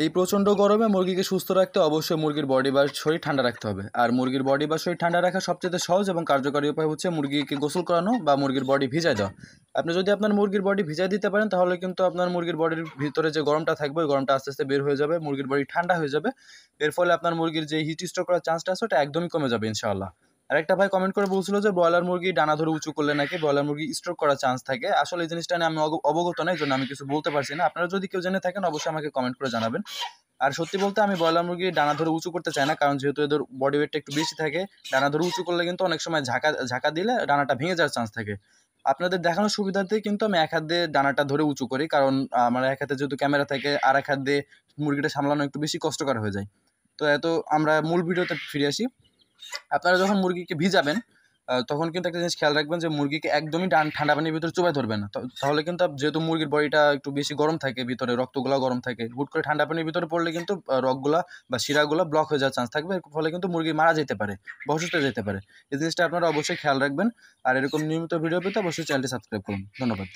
এই প্রচণ্ড গরমে মুরগিকে সুস্থ রাখতে অবশ্যই মুরগির বডি বা শরীর ঠান্ডা রাখতে হবে। আর মুরগির বডি বা শরীর ঠান্ডা রাখা সবচেয়ে সহজ এবং কার্যকরী উপায় হচ্ছে মুরগিকে গোসল করানো বা মুরগির বডি ভিজায় দেওয়া। আপনি যদি আপনার মুরগির বডি ভিজায় দিতে পারেন তাহলে কিন্তু আপনার মুরগির বডির ভিতরে যে গরমটা থাকবে ওই গরমটা আস্তে আস্তে বের হয়ে যাবে, মুরগির বডি ঠান্ডা হয়ে যাবে। এর ফলে আপনার মুরগির যে হিট স্ট্রোক করার চান্সটা আছে ওটা একদমই কমে যাবে ইনশাআল্লাহ। আরেকটা ভাই কমেন্ট করে বলছিল যে ব্রয়লার মুরগি ডানা ধরে উঁচু করলে নাকি ব্রয়লার মুরগি স্ট্রোক করার চান্স থাকে। আসলে এই জিনিসটা নিয়ে আমি অবগত নই, এই জন্য আমি কিছু বলতে পারছি না। আপনারা যদি কেউ জেনে থাকেন অবশ্যই আমাকে কমেন্ট করে জানাবেন। আর সত্যি বলতে আমি ব্রয়লার মুরগি ডানা ধরে উঁচু করতে চাই না, কারণ যেহেতু এদের বডি ওয়েটটা একটু বেশি থাকে। ডানা ধরে উঁচু করলে কিন্তু অনেক সময় ঝাঁকা ঝাঁকা দিলে ডানাটা ভেঙে যাওয়ার চান্স থাকে। আপনাদের দেখানোর সুবিধার্থে কিন্তু আমি এক হাত দিয়ে ডানাটা ধরে উঁচু করি, কারণ আমার এক হাতে যেহেতু ক্যামেরা থাকে আর এক হাত দিয়ে মুরগিটা সামলানো একটু বেশি কষ্টকর হয়ে যায়। তো আমরা মূল ভিডিওতে ফিরে আসি। আপনারা যখন মুরগিকে ভিজাবেন তখন কিন্তু একটা জিনিস খেয়াল রাখবেন যে মুরগিকে একদমই ঠান্ডা পানির ভিতরে চুবাই ধরবেন না। তাহলে কিন্তু যেহেতু মুরগির বডিটা একটু বেশি গরম থাকে, ভিতরে রক্তগুলা গরম থাকে, হুট করে ঠান্ডা পানির ভিতরে পড়লে কিন্তু রগগুলা বা শিরাগুলা ব্লক হয়ে যাওয়ার চান্স থাকবে। এর ফলে কিন্তু মুরগি মারা যেতে পারে বা অসুস্থ হয়ে যেতে পারে। এই জিনিসটা আপনারা অবশ্যই খেয়াল রাখবেন। আর এরকম নিয়মিত ভিডিও পেতে অবশ্যই চ্যানেলটি সাবস্ক্রাইব করুন। ধন্যবাদ।